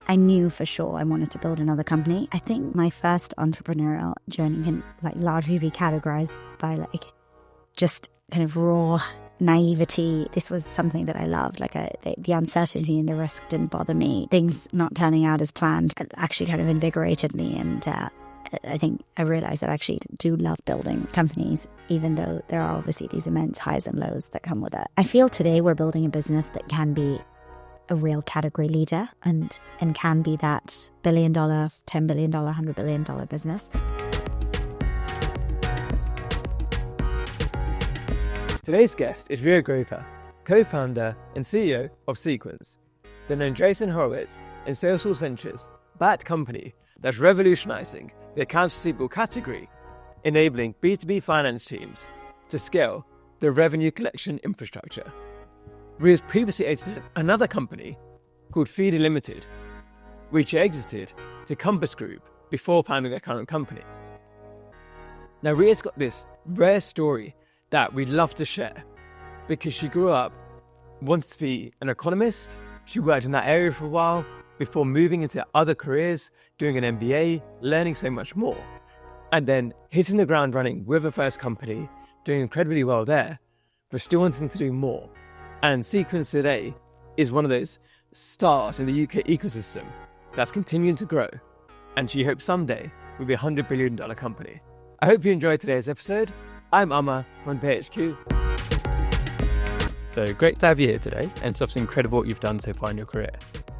I knew for sure I wanted to build another company. I think my first entrepreneurial journey can largely be categorized by just kind of raw naivety. This was something that I loved. The uncertainty and the risk didn't bother me. Things not turning out as planned actually kind of invigorated me, and I think I realized that I actually do love building companies, even though there are obviously these immense highs and lows that come with it. I feel today we're building a business that can be a real category leader and can be that $1 billion, $10 billion, $100 billion business. Today's guest is Riya Grover, co-founder and CEO of Sequence, the Andreessen Horowitz and Salesforce Ventures backed company that's revolutionizing the accounts receivable category, enabling B2B finance teams to scale their revenue collection infrastructure. Riya's previously exited another company called Feeder Limited, which exited to Compass Group before founding their current company. Now, Riya's got this rare story that we'd love to share because she grew up, wanted to be an economist. She worked in that area for a while before moving into other careers, doing an MBA, learning so much more, and then hitting the ground running with her first company, doing incredibly well there, but still wanting to do more. And Sequence today is one of those stars in the UK ecosystem that's continuing to grow, and she hopes someday will be a $100 billion company. I hope you enjoyed today's episode. I'm Amar from PHQ. So great to have you here today, and it's obviously incredible what you've done so far in your career.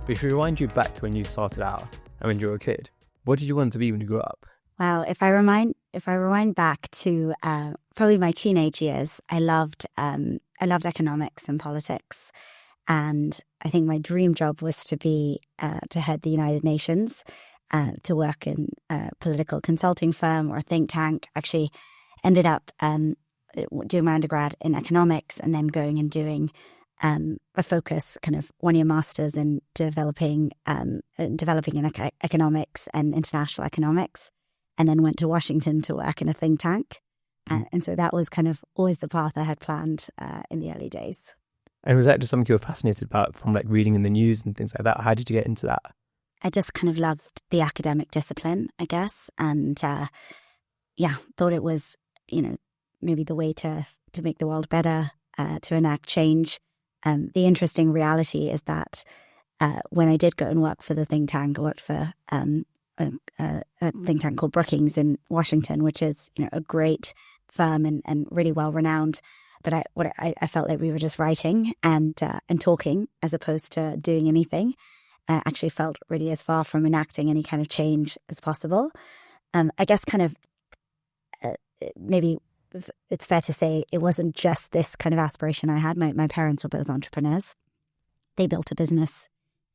But if we rewind you back to when you started out and when you were a kid, what did you want to be when you grew up? Wow, if I rewind back to probably my teenage years, I loved economics and politics, and I think my dream job was to head the United Nations, to work in a political consulting firm or a think tank. Actually, ended up doing my undergrad in economics and then going and doing a focus kind of 1-year masters in developing in economics and international economics, and then went to Washington to work in a think tank. And so that was kind of always the path I had planned in the early days. And was that just something you were fascinated about from reading in the news and things like that? How did you get into that? I just kind of loved the academic discipline, I guess. And thought it was, maybe the way to make the world better, to enact change. The interesting reality is that when I did go and work for the think tank, I worked for a think tank called Brookings in Washington, which is a great firm and really well renowned. But I felt like we were just writing and talking as opposed to doing anything. I actually felt really as far from enacting any kind of change as possible. I guess kind of maybe it's fair to say it wasn't just this kind of aspiration I had. My parents were both entrepreneurs. They built a business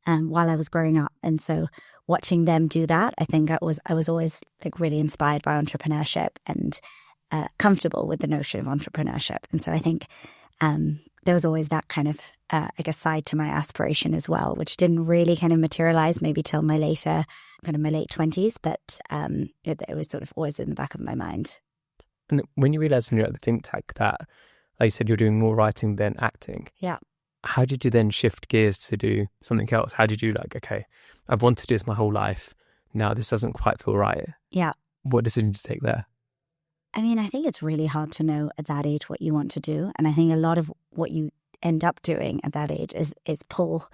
while I was growing up, and so watching them do that, I think I was always really inspired by entrepreneurship and comfortable with the notion of entrepreneurship. And so I think there was always that kind of side to my aspiration as well, which didn't really kind of materialize maybe till my late 20s, but it was sort of always in the back of my mind. And when you realised when you were at the think tank that, like you said, you're doing more writing than acting. Yeah. How did you then shift gears to do something else? How did you okay, I've wanted to do this my whole life. Now this doesn't quite feel right. Yeah. What decision did you take there? I mean, I think it's really hard to know at that age what you want to do. And I think a lot of what you end up doing at that age is pull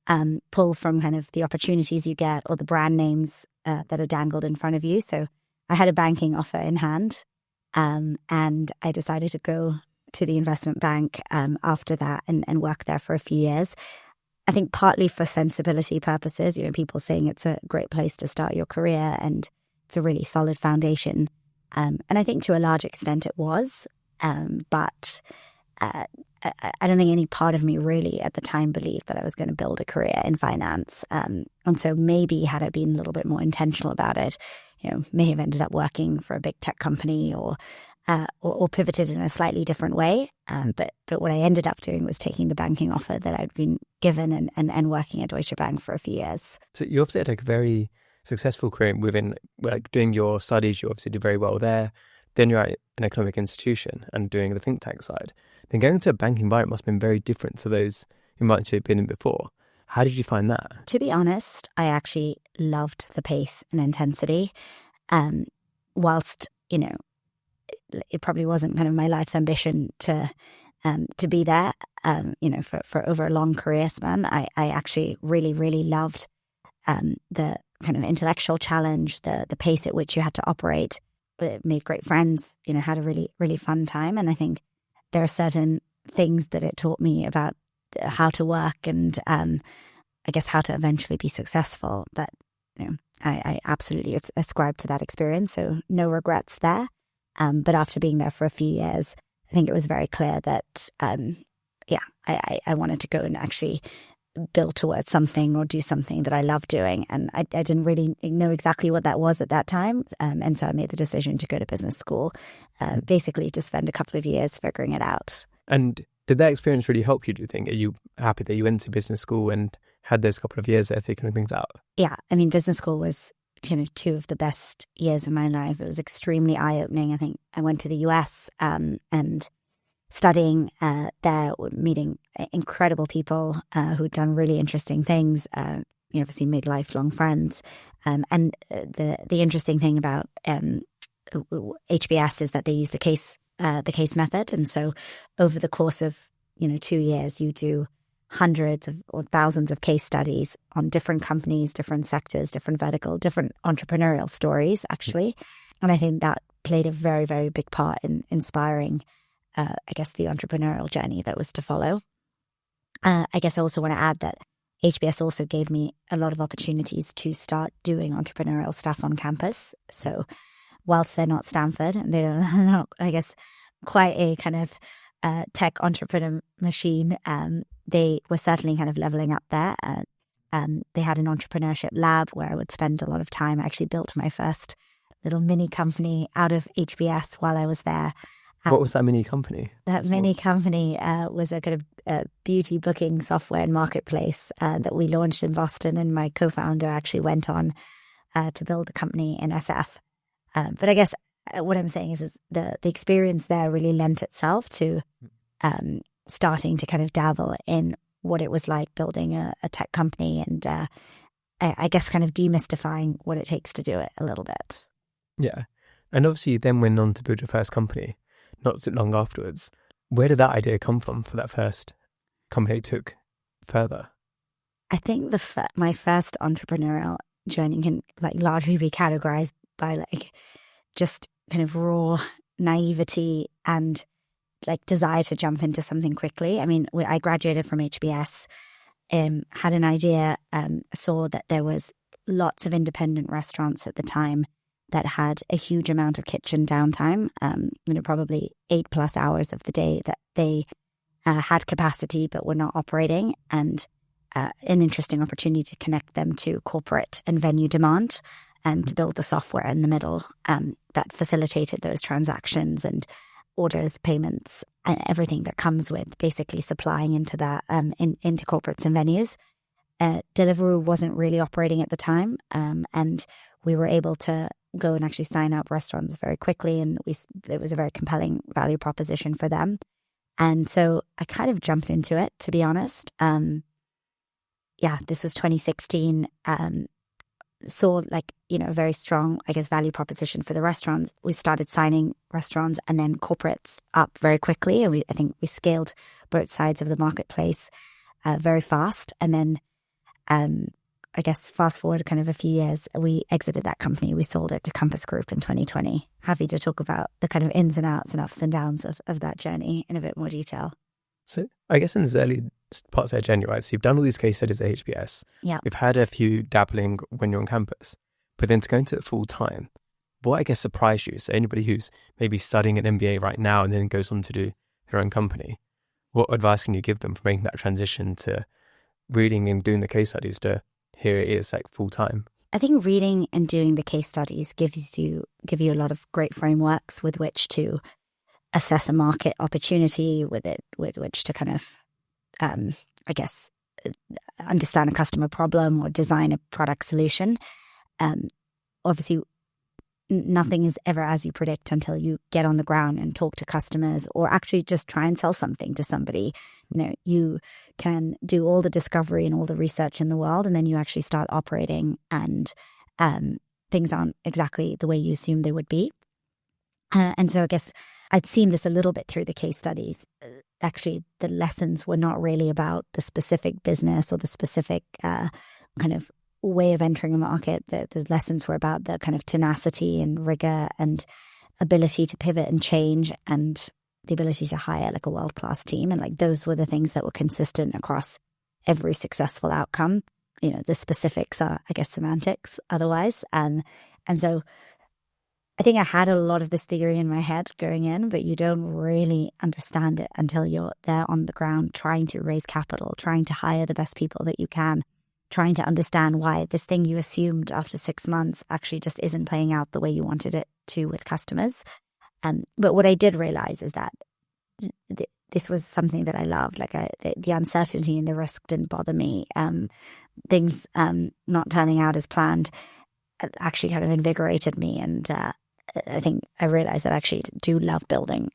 from kind of the opportunities you get or the brand names that are dangled in front of you. So I had a banking offer in hand, and I decided to go to the investment bank after that and work there for a few years. I think partly for sensibility purposes, people saying it's a great place to start your career and it's a really solid foundation. And I think to a large extent it was, but I don't think any part of me really at the time believed that I was going to build a career in finance. And so maybe had I been a little bit more intentional about it, may have ended up working for a big tech company or pivoted in a slightly different way. But what I ended up doing was taking the banking offer that I'd been given and working at Deutsche Bank for a few years. So you obviously had a very successful career within doing your studies. You obviously did very well there. Then you're at an economic institution and doing the think tank side. Then going to a banking environment must have been very different to those you might have been in before. How did you find that? To be honest, I actually loved the pace and intensity. Whilst, it probably wasn't kind of my life's ambition to be there, for over a long career span. I actually really, really loved the kind of intellectual challenge, the pace at which you had to operate. It made great friends, had a really, really fun time. And I think there are certain things that it taught me about how to work and I guess how to eventually be successful that, I absolutely ascribe to that experience. So no regrets there. But after being there for a few years, I think it was very clear that, I wanted to go and actually build towards something or do something that I love doing. And I didn't really know exactly what that was at that time. And so I made the decision to go to business school, basically to spend a couple of years figuring it out. And did that experience really help you, do you think? Are you happy that you went to business school and had those couple of years there figuring things out? Yeah, I mean, business school was two of the best years of my life. It was extremely eye-opening. I think I went to the US and studying there, meeting incredible people who'd done really interesting things. Obviously made lifelong friends. And the interesting thing about HBS is that they use the case method, and so over the course of 2 years, you do hundreds of or thousands of case studies on different companies, different sectors, different vertical, different entrepreneurial stories, actually. And I think that played a very, very big part in inspiring, I guess, the entrepreneurial journey that was to follow. I guess I also want to add that HBS also gave me a lot of opportunities to start doing entrepreneurial stuff on campus. So whilst they're not Stanford and they're not, I guess, quite a kind of tech entrepreneur machine, they were certainly kind of leveling up there. They had an entrepreneurship lab where I would spend a lot of time. I actually built my first little mini company out of HBS while I was there. What was that mini company? That mini company was a kind of beauty booking software and marketplace that we launched in Boston, and my co-founder actually went on to build the company in SF. But I guess what I'm saying is the experience there really lent itself to starting to kind of dabble in what it was like building a tech company and I guess kind of demystifying what it takes to do it a little bit. Yeah. And obviously you then went on to build your first company not so long afterwards. Where did that idea come from for that first company you took further? I think my first entrepreneurial journey can largely be categorized by just kind of raw naivety and desire to jump into something quickly. I mean, I graduated from HBS, had an idea, saw that there was lots of independent restaurants at the time that had a huge amount of kitchen downtime, probably 8+ hours of the day that they had capacity but were not operating, and an interesting opportunity to connect them to corporate and venue demand and to build the software in the middle that facilitated those transactions and orders, payments, and everything that comes with basically supplying into that, into corporates and venues. Deliveroo wasn't really operating at the time, and we were able to go and actually sign up restaurants very quickly, and it was a very compelling value proposition for them. And so I kind of jumped into it, to be honest. This was 2016. Saw a very strong, I guess, value proposition for the restaurants. We started signing restaurants and then corporates up very quickly. And I think we scaled both sides of the marketplace very fast. And then I guess fast forward kind of a few years, we exited that company. We sold it to Compass Group in 2020. Happy to talk about the kind of ins and outs and ups and downs of that journey in a bit more detail. So I guess in this early parts of that journey, right? So you've done all these case studies at HBS. Yeah. You've had a few dabbling when you're on campus, but then to go into it full time, what I guess surprised you? So anybody who's maybe studying an MBA right now and then goes on to do their own company, what advice can you give them for making that transition to reading and doing the case studies to here it is full time? I think reading and doing the case studies give you a lot of great frameworks with which to assess a market opportunity, with which to kind of, I guess, understand a customer problem or design a product solution. Obviously, nothing is ever as you predict until you get on the ground and talk to customers or actually just try and sell something to somebody. You can do all the discovery and all the research in the world, and then you actually start operating, and things aren't exactly the way you assumed they would be. And so I guess I'd seen this a little bit through the case studies. Actually, the lessons were not really about the specific business or the specific kind of way of entering a market. The lessons were about the kind of tenacity and rigor and ability to pivot and change, and the ability to hire like a world-class team. And like those were the things that were consistent across every successful outcome. The specifics are, I guess, semantics otherwise. And so I think I had a lot of this theory in my head going in, but you don't really understand it until you're there on the ground trying to raise capital, trying to hire the best people that you can, trying to understand why this thing you assumed after 6 months actually just isn't playing out the way you wanted it to with customers. But what I did realize is that this was something that I loved. Like the uncertainty and the risk didn't bother me. Things not turning out as planned actually kind of invigorated me. And I think I realized that I actually do love building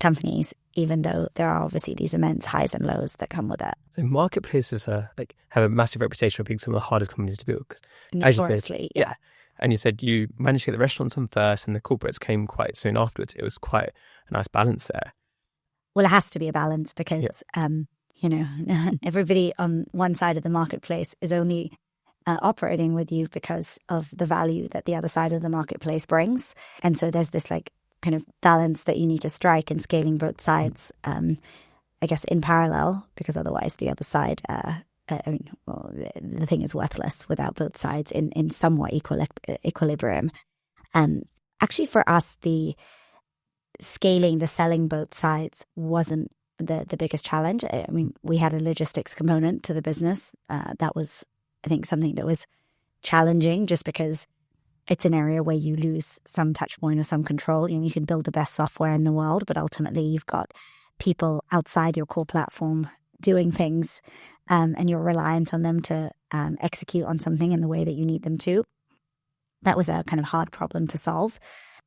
companies, even though there are obviously these immense highs and lows that come with it. So marketplaces have a massive reputation for being some of the hardest companies to build. Notoriously, yeah. And you said you managed to get the restaurants on first and the corporates came quite soon afterwards. It was quite a nice balance there. Well, it has to be a balance because, everybody on one side of the marketplace is only operating with you because of the value that the other side of the marketplace brings. And so there's this like kind of balance that you need to strike in scaling both sides, I guess, in parallel, because otherwise the other side, the thing is worthless without both sides in somewhat equilibrium. Actually, for us, the selling both sides wasn't the biggest challenge. I mean, we had a logistics component to the business. That was, I think, something that was challenging just because it's an area where you lose some touch point or some control. You can build the best software in the world, but ultimately you've got people outside your core platform doing things, and you're reliant on them to execute on something in the way that you need them to. That was a kind of hard problem to solve.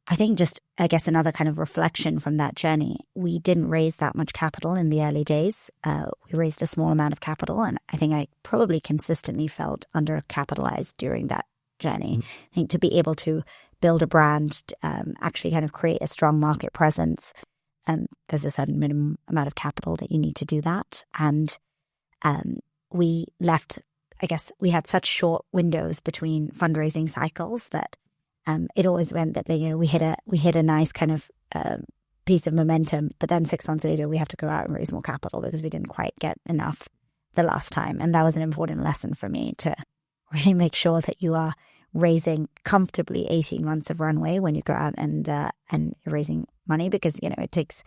I think I guess another kind of reflection from that journey, we didn't raise that much capital in the early days. We raised a small amount of capital, and I think I probably consistently felt undercapitalized during that journey. I think to be able to build a brand, actually kind of create a strong market presence, there's a certain minimum amount of capital that you need to do that. And we had such short windows between fundraising cycles that it always meant that we hit a nice kind of piece of momentum, but then 6 months later we have to go out and raise more capital because we didn't quite get enough the last time. And that was an important lesson for me, to really make sure that you are raising comfortably 18 months of runway when you go out and you're raising money, because it takes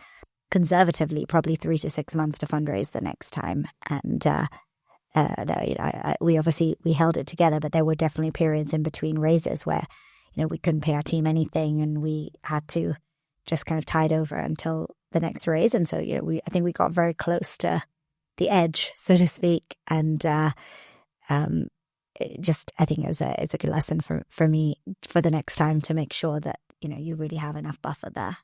conservatively probably 3 to 6 months to fundraise the next time. And we held it together, but there were definitely periods in between raises where we couldn't pay our team anything, and we had to just kind of tide over until the next raise. And so I think we got very close to the edge, so to speak. And I think it's a good lesson for me for the next time, to make sure that you really have enough buffer there.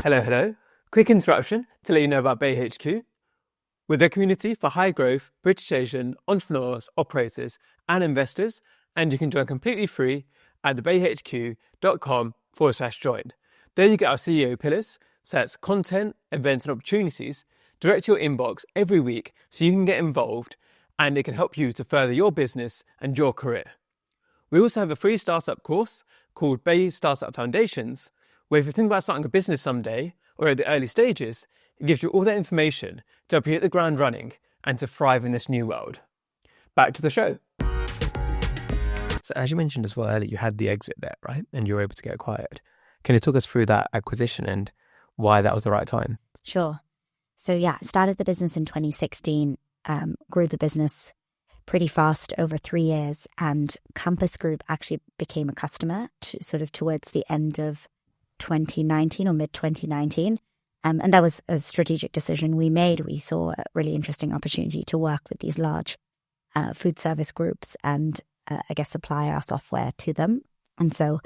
Hello. Quick interruption to let you know about Bay HQ. We're the community for high growth British Asian entrepreneurs, operators, and investors. And you can join completely free at thebayhq.com/join. There you get our CEO pillars, so that's content, events, and opportunities direct to your inbox every week, so you can get involved and it can help you to further your business and your career. We also have a free startup course called Bay Startup Foundations, where if you think about starting a business someday or at the early stages, it gives you all that information to help you hit the ground running and to thrive in this new world. Back to the show. So as you mentioned as well earlier, you had the exit there, right? And you were able to get acquired. Can you talk us through that acquisition and why that was the right time? Sure. So I started the business in 2016, grew the business pretty fast over 3 years, and Compass Group actually became a customer towards the end of 2019 or mid-2019. And that was a strategic decision we made. We saw a really interesting opportunity to work with these large food service groups and supply our software to them. And so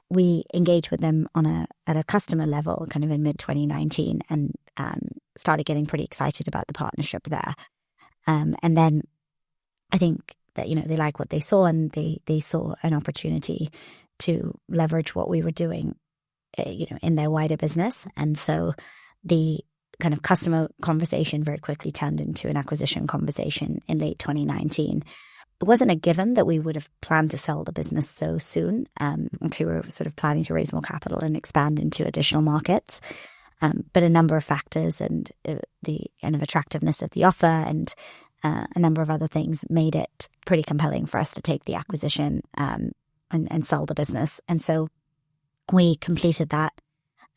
we engaged with them at a customer level kind of in mid-2019 and started getting pretty excited about the partnership there. And then I think that, they like what they saw, and they saw an opportunity to leverage what we were doing, in their wider business. And so the kind of customer conversation very quickly turned into an acquisition conversation in late 2019. It wasn't a given that we would have planned to sell the business so soon. We were sort of planning to raise more capital and expand into additional markets. But a number of factors and the kind of attractiveness of the offer and a number of other things made it pretty compelling for us to take the acquisition and sell the business. And so we completed that.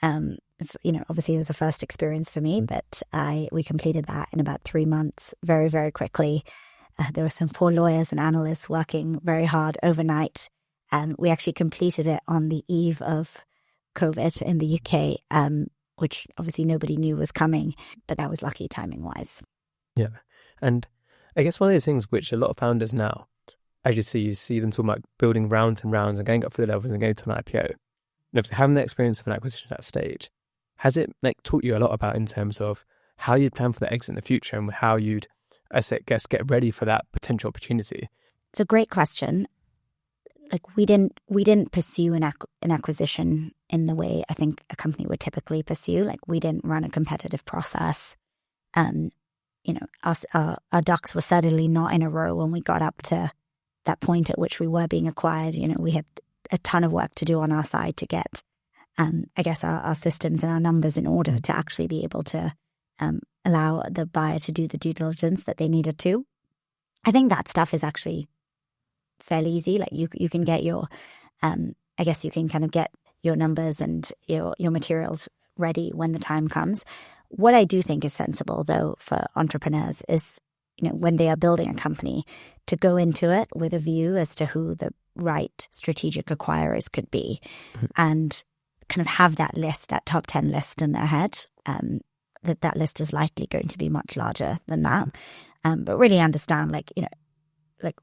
Obviously it was a first experience for me, but we completed that in about 3 months, very, very quickly. There were some poor lawyers and analysts working very hard overnight. And we actually completed it on the eve of COVID in the UK, which obviously nobody knew was coming, but that was lucky timing-wise. Yeah. And I guess one of those things which a lot of founders now, as you see them talking about building rounds and rounds and going up through the levels and going to an IPO. And obviously having the experience of an acquisition at that stage, has it taught you a lot about in terms of how you'd plan for the exit in the future and how you'd, get ready for that potential opportunity? It's a great question. We didn't pursue an acquisition in the way I think a company would typically pursue. We didn't run a competitive process. Our ducks were certainly not in a row when we got up to that point at which we were being acquired. We had a ton of work to do on our side to get, our systems and our numbers in order to actually be able to allow the buyer to do the due diligence that they needed to. I think that stuff is actually fairly easy. You can get your, you can kind of get your numbers and your materials ready when the time comes. What I do think is sensible, though, for entrepreneurs is, when they are building a company, to go into it with a view as to who the right strategic acquirers could be, and kind of have that list, that top 10 list in their head. That list is likely going to be much larger than that. But really understand,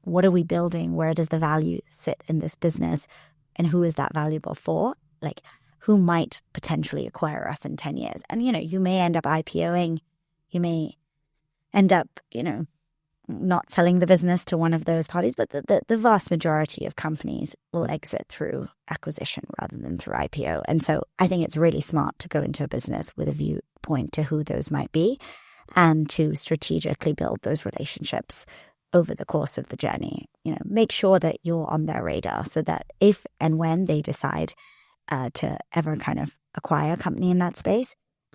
what are we building? Where does the value sit in this business? And who is that valuable for? Who might potentially acquire us in 10 years? And, you may end up IPOing. You may end up, not selling the business to one of those parties. But the vast majority of companies will exit through acquisition rather than through IPO. And so I think it's really smart to go into a business with a viewpoint to who those might be and to strategically build those relationships over the course of the journey. Make sure that you're on their radar so that if and when they decide to ever kind of acquire a company in that space,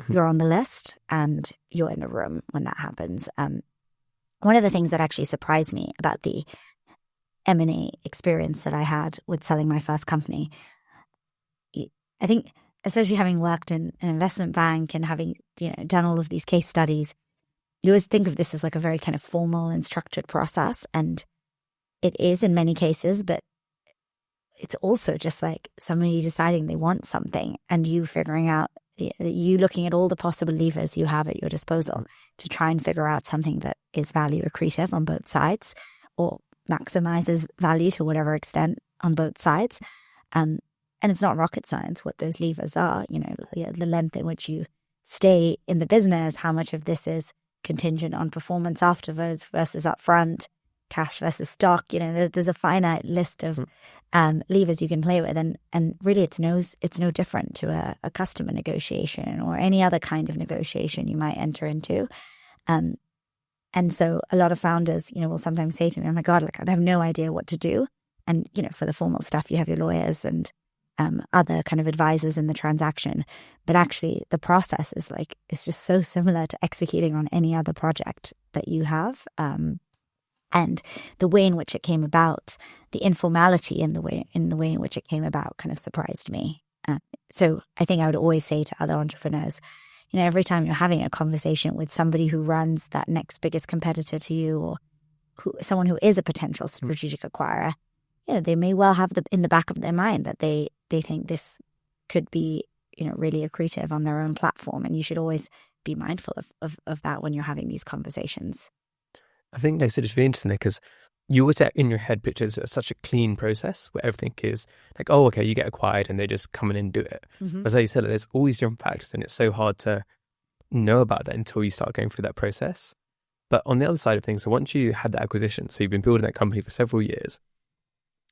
you're on the list and you're in the room when that happens. One of the things that actually surprised me about the M&A experience that I had with selling my first company, I think, especially having worked in an investment bank and having done all of these case studies, you always think of this as a very kind of formal and structured process, and it is in many cases, but it's also just somebody deciding they want something and you figuring out, you looking at all the possible levers you have at your disposal to try and figure out something that is value accretive on both sides or maximizes value to whatever extent on both sides. And it's not rocket science what those levers are, the length in which you stay in the business, how much of this is contingent on performance afterwards versus upfront, cash versus stock. There's a finite list of levers you can play with, and really it's no different to a customer negotiation or any other kind of negotiation you might enter into. And so a lot of founders, will sometimes say to me, "Oh my God, I have no idea what to do." And for the formal stuff, you have your lawyers and other kind of advisors in the transaction. But actually, the process is it's just so similar to executing on any other project that you have. And the way in which it came about, the informality in the way in which it came about kind of surprised me. So I think I would always say to other entrepreneurs, every time you're having a conversation with somebody who runs that next biggest competitor to you, or someone who is a potential strategic acquirer, they may well have in the back of their mind that they think this could be, really accretive on their own platform. And you should always be mindful of that when you're having these conversations. I think it's really interesting because you always in your head pictures such a clean process where everything is like, oh, okay, you get acquired and they just come in and do it. Mm-hmm. As you said, there's always different factors and it's so hard to know about that until you start going through that process. But on the other side of things, so once you had that acquisition, so you've been building that company for several years,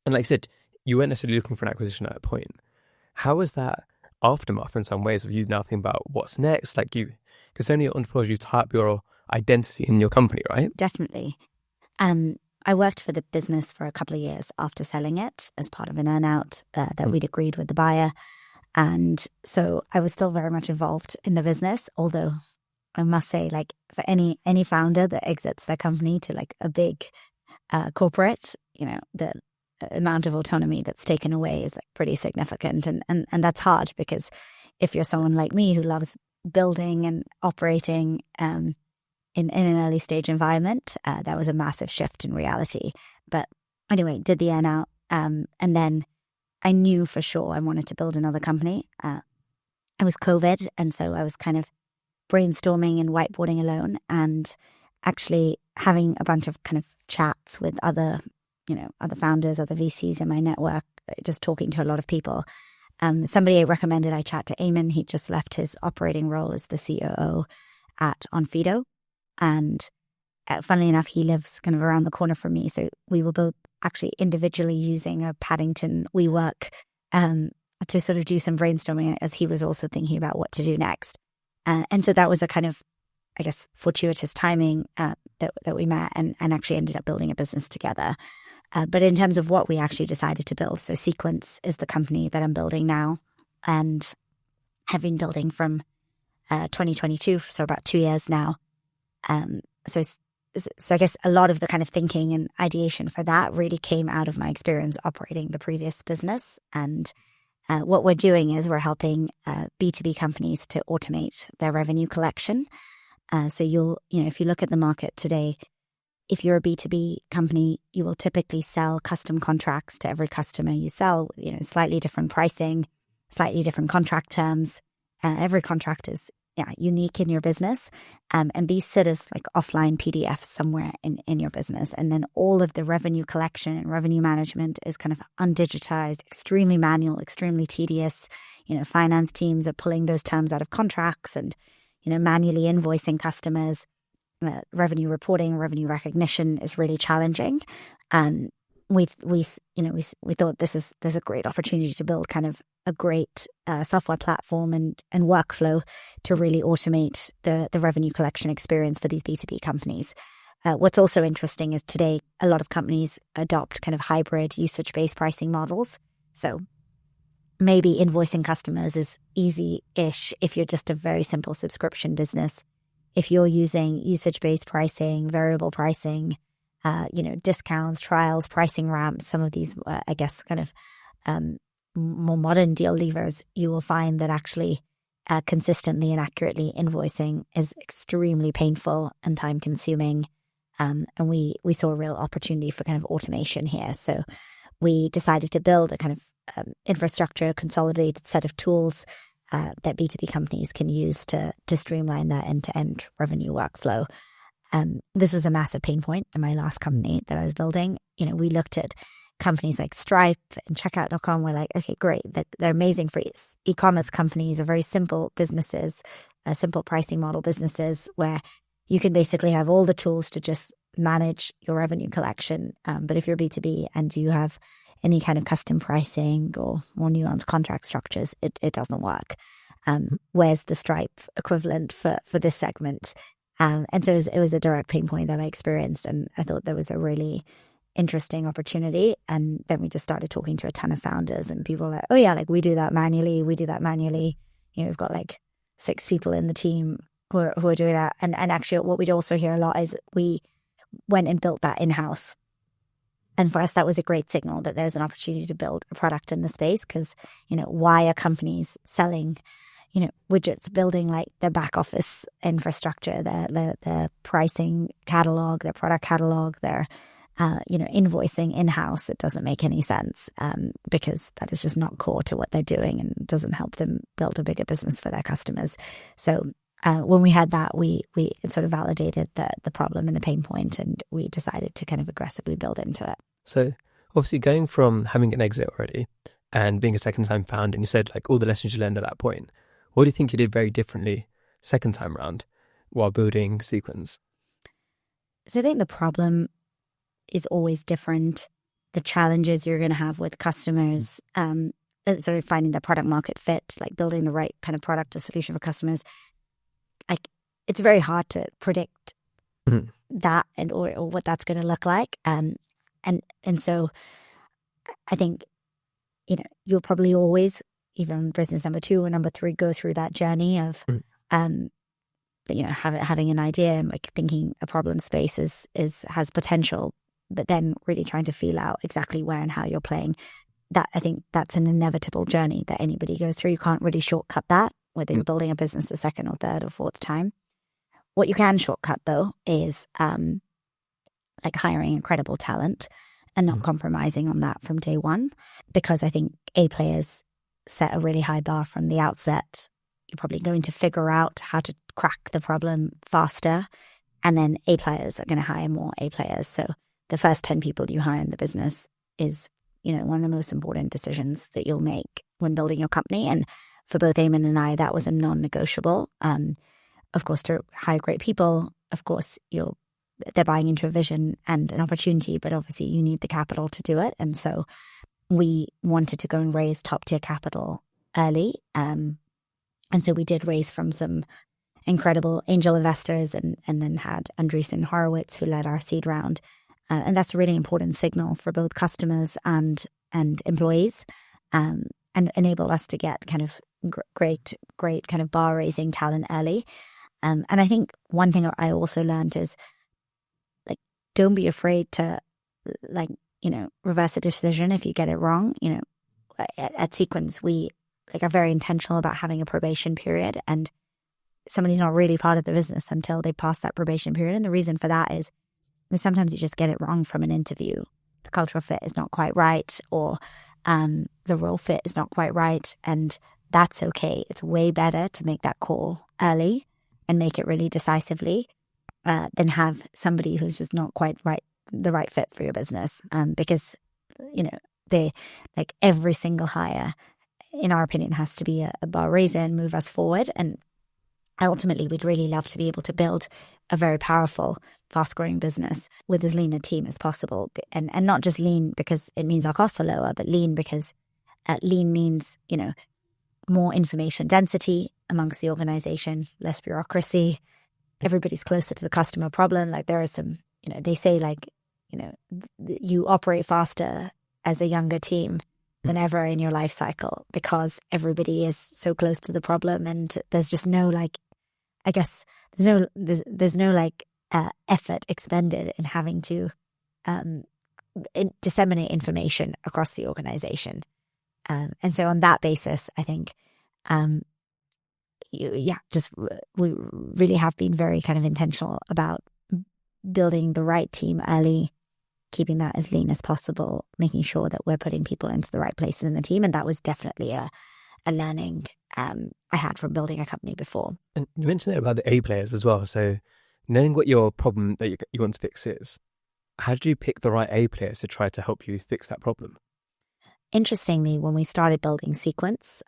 and like I said, you weren't necessarily looking for an acquisition at that point. How was that aftermath in some ways of you now thinking about what's next? Like because only entrepreneurs, you type your identity in your company, right? Definitely. I worked for the business for a couple of years after selling it as part of an earnout that we'd agreed with the buyer. And so I was still very much involved in the business, although I must say, like, for any founder that exits their company to like a big corporate, the amount of autonomy that's taken away is like pretty significant. And that's hard because if you're someone like me who loves building and operating in an early stage environment, that was a massive shift in reality. But anyway, did the earnout, and then I knew for sure I wanted to build another company. It was COVID, and so I was kind of brainstorming and whiteboarding alone, and actually having a bunch of kind of chats with other founders, other VCs in my network, just talking to a lot of people. Somebody recommended I chat to Eamon. He just left his operating role as the COO at Onfido. And funnily enough, he lives kind of around the corner from me. So we were both actually individually using a Paddington WeWork to sort of do some brainstorming as he was also thinking about what to do next. And so that was a kind of, I guess, fortuitous timing that we met and actually ended up building a business together. But in terms of what we actually decided to build, so Sequence is the company that I'm building now and have been building from 2022, so about 2 years now. So I guess a lot of the kind of thinking and ideation for that really came out of my experience operating the previous business. And what we're doing is we're helping B2B companies to automate their revenue collection. So if you look at the market today, if you're a B2B company, you will typically sell custom contracts to every customer you sell, slightly different pricing, slightly different contract terms. Every contract is unique in your business. And these sit as like offline PDFs somewhere in your business. And then all of the revenue collection and revenue management is kind of undigitized, extremely manual, extremely tedious. Finance teams are pulling those terms out of contracts and, manually invoicing customers. Revenue reporting, revenue recognition is really challenging. And we thought there's a great opportunity to build kind of a great software platform and workflow to really automate the revenue collection experience for these B2B companies. What's also interesting is today a lot of companies adopt kind of hybrid usage-based pricing models. So maybe invoicing customers is easy-ish if you're just a very simple subscription business. If you're using usage-based pricing, variable pricing, discounts, trials, pricing ramps, some of these, I guess, kind of more modern deal levers, you will find that actually consistently and accurately invoicing is extremely painful and time-consuming. And we saw a real opportunity for kind of automation here. So we decided to build a kind of infrastructure, consolidated set of tools that B2B companies can use to streamline their end-to-end revenue workflow. This was a massive pain point in my last company that I was building. We looked at companies like Stripe and Checkout.com. We're like, okay, great. They're amazing for e-commerce companies or very simple businesses, simple pricing model businesses where you can basically have all the tools to just manage your revenue collection. But if you're B2B and you have any kind of custom pricing or more nuanced contract structures, it doesn't work. Where's the Stripe equivalent for this segment? And so it was a direct pain point that I experienced, and I thought there was a really interesting opportunity. And then we just started talking to a ton of founders, and people were like, oh yeah, like we do that manually. We've got like 6 people in the team who are doing that. And actually what we'd also hear a lot is we went and built that in-house. And for us, that was a great signal that there's an opportunity to build a product in the space because, why are companies selling, widgets, building like their back office infrastructure, their pricing catalog, their product catalog, their, invoicing in-house? It doesn't make any sense because that is just not core to what they're doing and doesn't help them build a bigger business for their customers. So when we had that, we sort of validated the problem and the pain point, and we decided to kind of aggressively build into it. So obviously going from having an exit already and being a second-time founder, and you said like all the lessons you learned at that point, what do you think you did very differently second time round while building Sequence? So I think the problem is always different. The challenges you're going to have with customers, sort of finding the product market fit, like building the right kind of product or solution for customers, like it's very hard to predict that or what that's going to look like. And so I think, you'll probably always, even business number 2 or number 3, go through that journey of, having an idea and like thinking a problem space has potential, but then really trying to feel out exactly where and how you're playing. That, I think that's an inevitable journey that anybody goes through. You can't really shortcut that, whether you're building a business the second or third or fourth time. What you can shortcut though is like hiring incredible talent and not compromising on that from day one, because I think A players set a really high bar from the outset. You're probably going to figure out how to crack the problem faster, and then A players are going to hire more A players. So the first 10 people you hire in the business is, one of the most important decisions that you'll make when building your company. And for both Eamon and I, that was a non-negotiable. Of course, to hire great people, of course, they're buying into a vision and an opportunity, but obviously you need the capital to do it. And so we wanted to go and raise top-tier capital early. And so we did raise from some incredible angel investors and then had Andreessen Horowitz, who led our seed round. And that's a really important signal for both customers and employees, and enabled us to get kind of great kind of bar raising talent early. And I think one thing I also learned is, like, don't be afraid to, like, reverse a decision if you get it wrong. At Sequence, we are very intentional about having a probation period, and somebody's not really part of the business until they pass that probation period. And the reason for that is sometimes you just get it wrong from an interview. The cultural fit is not quite right, or the role fit is not quite right, and that's okay. It's way better to make that call early and make it really decisively than have somebody who's just not quite the right fit for your business. Because they, like, every single hire, in our opinion, has to be a bar raiser and move us forward. And ultimately, we'd really love to be able to build a very powerful, fast-growing business with as lean a team as possible. And not just lean because it means our costs are lower, but lean because lean means, more information density amongst the organization, less bureaucracy. Everybody's closer to the customer problem. Like, there are some, they say, like, you operate faster as a younger team than ever in your life cycle, because everybody is so close to the problem, and there's just no, like, I guess there's no like effort expended in having to disseminate information across the organization. And so on that basis, I think, we really have been very kind of intentional about building the right team early, keeping that as lean as possible, making sure that we're putting people into the right places in the team. And that was definitely a learning I had from building a company before. And you mentioned there about the A players as well. So knowing what your problem that you want to fix is, how did you pick the right A players to try to help you fix that problem? Interestingly, when we started building Sequence,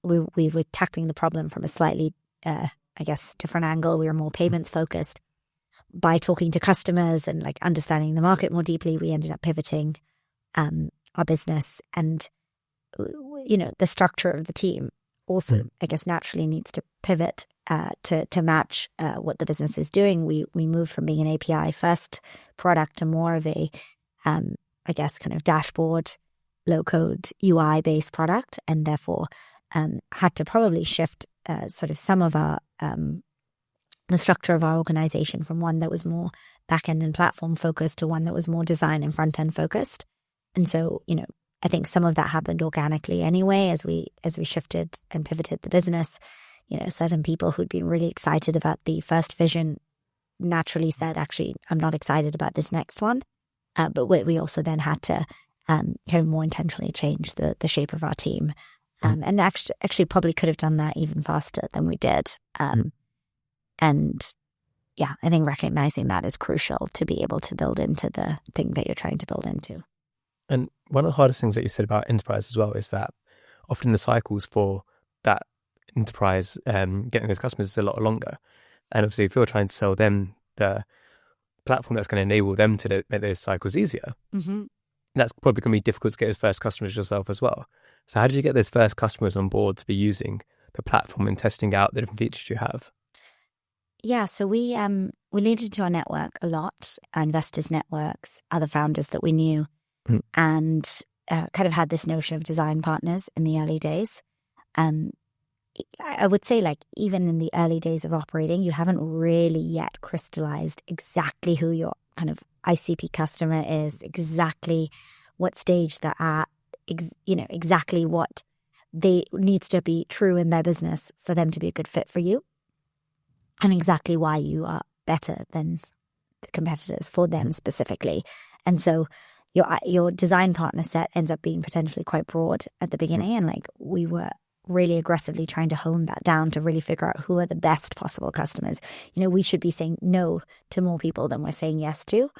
we were tackling the problem from a slightly, different angle. We were more payments focused. By talking to customers and like understanding the market more deeply, we ended up pivoting our business, and the structure of the team also, I guess, naturally needs to pivot to match what the business is doing. We moved from being an API first product to more of a, kind of dashboard, low code UI based product, and therefore had to probably shift sort of some of our the structure of our organization from one that was more back end and platform focused to one that was more design and front end focused. And so, I think some of that happened organically anyway as we shifted and pivoted the business. Certain people who'd been really excited about the first vision naturally said, actually, I'm not excited about this next one. But we also then had to kind of more intentionally change the shape of our team. And actually probably could have done that even faster than we did. And yeah, I think recognizing that is crucial to be able to build into the thing that you're trying to build into. And one of the hardest things that you said about enterprise as well is that often the cycles for that enterprise getting those customers is a lot longer. And obviously, if you're trying to sell them the platform that's going to enable them to make those cycles easier, that's probably going to be difficult to get those first customers yourself as well. So how did you get those first customers on board to be using the platform and testing out the different features you have? Yeah, so we leaned into our network a lot, our investors' networks, other founders that we knew, and kind of had this notion of design partners in the early days. I would say, like, even in the early days of operating, you haven't really yet crystallized exactly who your kind of ICP customer is, exactly what stage they're at, exactly what needs to be true in their business for them to be a good fit for you, and exactly why you are better than the competitors for them specifically. And so your design partner set ends up being potentially quite broad at the beginning, and like we were really aggressively trying to hone that down to really figure out who are the best possible customers. We should be saying no to more people than we're saying yes to.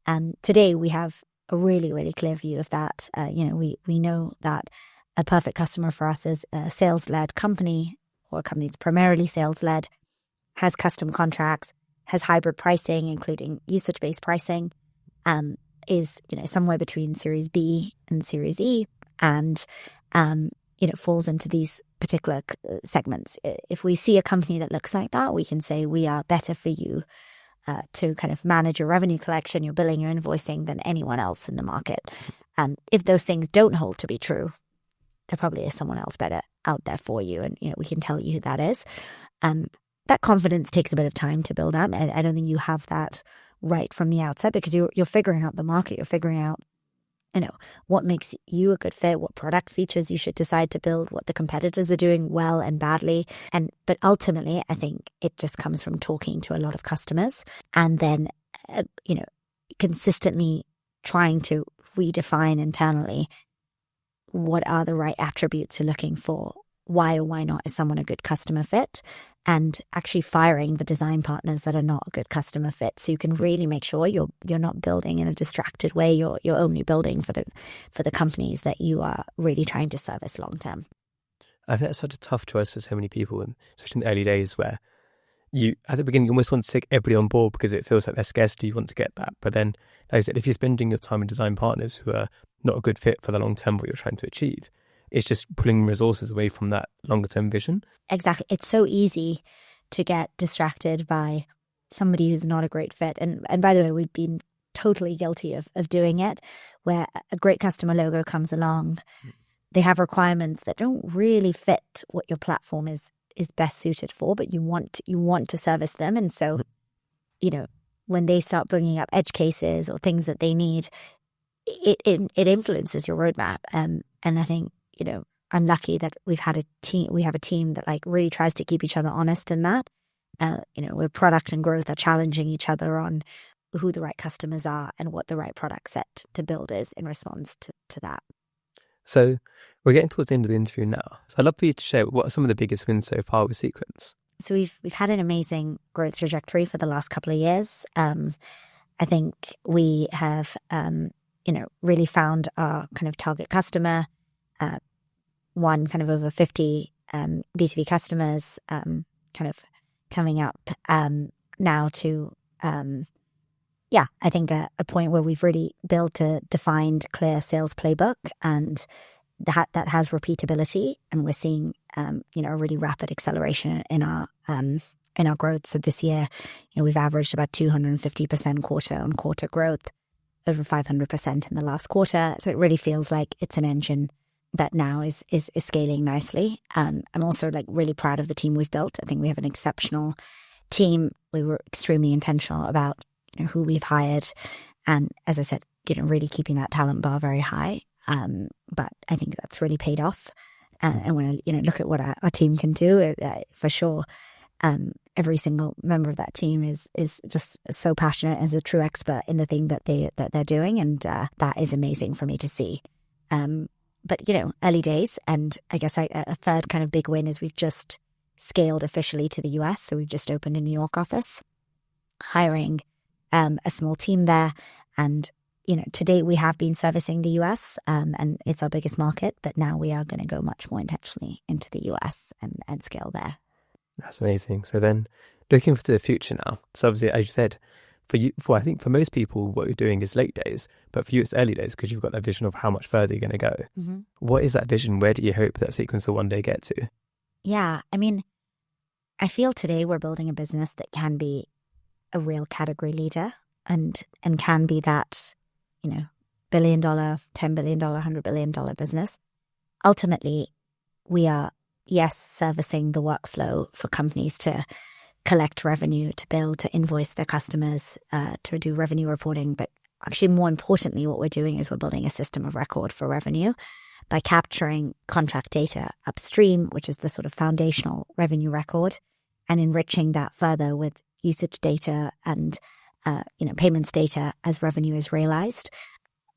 And today we have a really, really clear view of that. We know that a perfect customer for us is a sales-led company, or a company that's primarily sales-led, has custom contracts, has hybrid pricing, including usage-based pricing, is somewhere between Series B and Series E, and falls into these particular segments. If we see a company that looks like that, we can say we are better for you to kind of manage your revenue collection, your billing, your invoicing than anyone else in the market. If those things don't hold to be true, there probably is someone else better out there for you, and we can tell you who that is. That confidence takes a bit of time to build up. I don't think you have that right from the outset, because you're figuring out the market, you're figuring out what makes you a good fit, what product features you should decide to build, what the competitors are doing well and badly. But ultimately, I think it just comes from talking to a lot of customers, and then, consistently trying to redefine internally what are the right attributes you're looking for. Why or why not is someone a good customer fit, and actually firing the design partners that are not a good customer fit, so you can really make sure you're not building in a distracted way. You're only building for the companies that you are really trying to service long term. I think that's such a tough choice for so many people, and especially in the early days, where you at the beginning you almost want to take everybody on board because it feels like there's scarcity. You want to get that, but then, like I said, if you're spending your time with design partners who are not a good fit for the long term what you're trying to achieve, it's just pulling resources away from that longer term vision. Exactly. It's so easy to get distracted by somebody who's not a great fit. And by the way, we've been totally guilty of doing it, where a great customer logo comes along. They have requirements that don't really fit what your platform is best suited for, but you want to service them. And so, when they start bringing up edge cases or things that they need, it influences your roadmap. And I think, I'm lucky that we have a team that like really tries to keep each other honest in that. Where product and growth are challenging each other on who the right customers are and what the right product set to build is in response to that. So we're getting towards the end of the interview now. So I'd love for you to share what are some of the biggest wins so far with Sequence. So we've had an amazing growth trajectory for the last couple of years. I think we have really found our kind of target customer. One kind of over 50 B2B customers, kind of coming up now to, I think a point where we've really built a defined, clear sales playbook, and that has repeatability, and we're seeing a really rapid acceleration in our growth. So this year, we've averaged about 250% quarter-on-quarter growth, over 500% in the last quarter. So it really feels like it's an engine that now is scaling nicely. I'm also really proud of the team we've built. I think we have an exceptional team. We were extremely intentional about who we've hired, and as I said, really keeping that talent bar very high. But I think that's really paid off. And when I look at what our team can do, for sure, every single member of that team is just so passionate, as a true expert in the thing that they're doing, and that is amazing for me to see. But early days, and I guess a third kind of big win is we've just scaled officially to the US. So we've just opened a New York office, hiring a small team there. And, to date, we have been servicing the US and it's our biggest market. But now we are going to go much more intentionally into the US and scale there. That's amazing. So then looking to the future now. So obviously, as you said, I think for most people, what you're doing is late days, but for you, it's early days because you've got that vision of how much further you're going to go. Mm-hmm. What is that vision? Where do you hope that Sequence will one day get to? Yeah, I feel today we're building a business that can be a real category leader and can be that, $1 billion, $10 billion, $100 billion business. Ultimately, we are, yes, servicing the workflow for companies to collect revenue, to bill, to invoice their customers, to do revenue reporting. But actually, more importantly, what we're doing is we're building a system of record for revenue by capturing contract data upstream, which is the sort of foundational revenue record, and enriching that further with usage data and payments data as revenue is realized.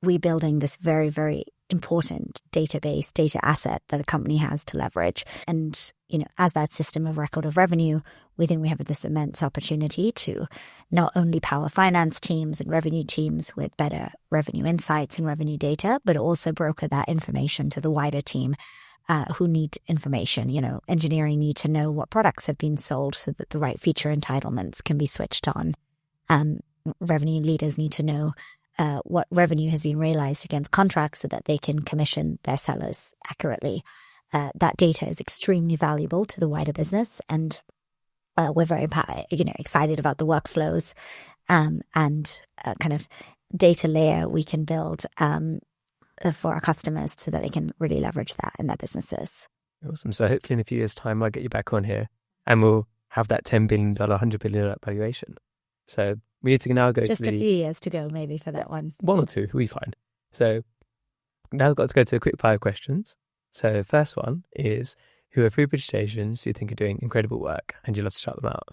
We're building this very, very important database, data asset that a company has to leverage. And, as that system of record of revenue, we think we have this immense opportunity to not only power finance teams and revenue teams with better revenue insights and revenue data, but also broker that information to the wider team who need information. Engineering need to know what products have been sold so that the right feature entitlements can be switched on. Revenue leaders need to know what revenue has been realized against contracts so that they can commission their sellers accurately. That data is extremely valuable to the wider business, and we're very excited about the workflows and kind of data layer we can build for our customers so that they can really leverage that in their businesses. Awesome. So hopefully in a few years' time, I'll get you back on here and we'll have that $10 billion, $100 billion valuation. So we need to now go just a few years to go, maybe, for that one. One or two, we'll be fine. So now we've got to go to the quick fire questions. So first one is, who are 3 British Asians who you think are doing incredible work and you'd love to shout them out?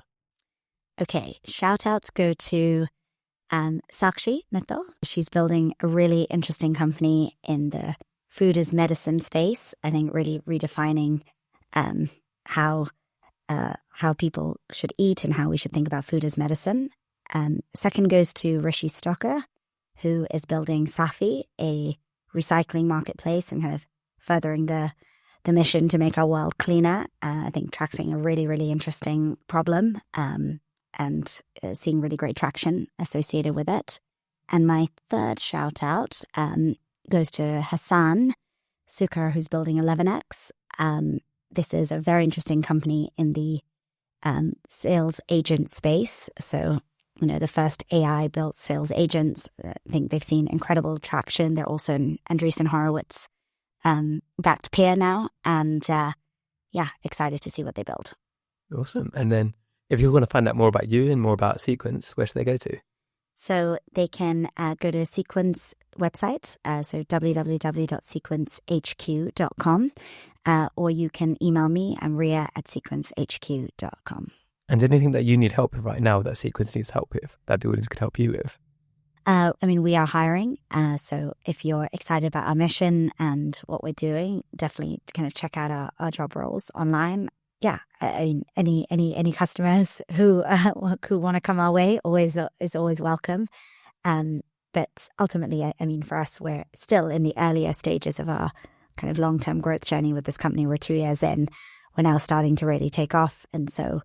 Okay, shout outs go to Sakshi Mittal. She's building a really interesting company in the food as medicine space. I think really redefining how people should eat and how we should think about food as medicine. Second goes to Rishi Stocker, who is building Safi, a recycling marketplace, and kind of furthering the mission to make our world cleaner. I think tackling a really, really interesting problem and seeing really great traction associated with it. And my third shout out goes to Hassan Sukar, who's building 11x. This is a very interesting company in the sales agent space. So, the first AI-built sales agents, I think they've seen incredible traction. They're also an Andreessen Horowitz backed peer now. And excited to see what they build. Awesome. And then if you want to find out more about you and more about Sequence, where should they go to? So they can go to Sequence website, so www.sequencehq.com, or you can email me. I'm Riya at sequencehq.com. And anything that you need help with right now that Sequence needs help with, that the audience could help you with? We are hiring. So if you're excited about our mission and what we're doing, definitely kind of check out our job roles online. Yeah, any customers who want to come our way is always welcome. But ultimately, for us, we're still in the earlier stages of our kind of long-term growth journey with this company. We're 2 years in. We're now starting to really take off, and so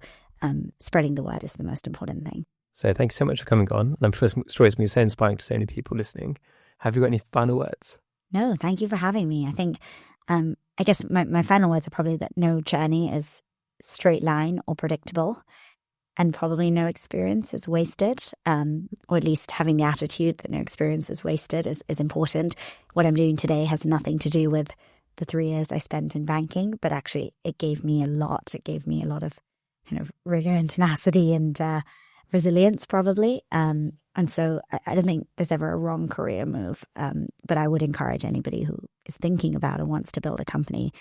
spreading the word is the most important thing. So thank you so much for coming on. And I'm sure this story is going to be so inspiring to so many people listening. Have you got any final words? No, thank you for having me. I think, I guess my final words are probably that no journey is straight line or predictable, and probably no experience is wasted, or at least having the attitude that no experience is wasted is important. What I'm doing today has nothing to do with the 3 years I spent in banking, but actually it gave me a lot. It gave me a lot of kind of rigor and tenacity and resilience, probably. And so I don't think there's ever a wrong career move. But I would encourage anybody who is thinking about and wants to build a company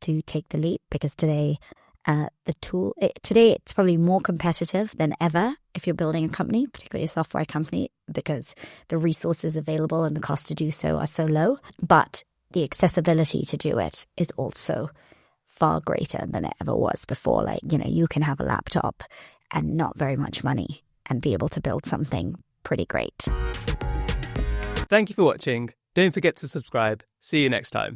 to take the leap, because today it's probably more competitive than ever if you're building a company, particularly a software company, because the resources available and the cost to do so are so low. But the accessibility to do it is also far greater than it ever was before. Like, you can have a laptop and not very much money and be able to build something pretty great. Thank you for watching. Don't forget to subscribe. See you next time.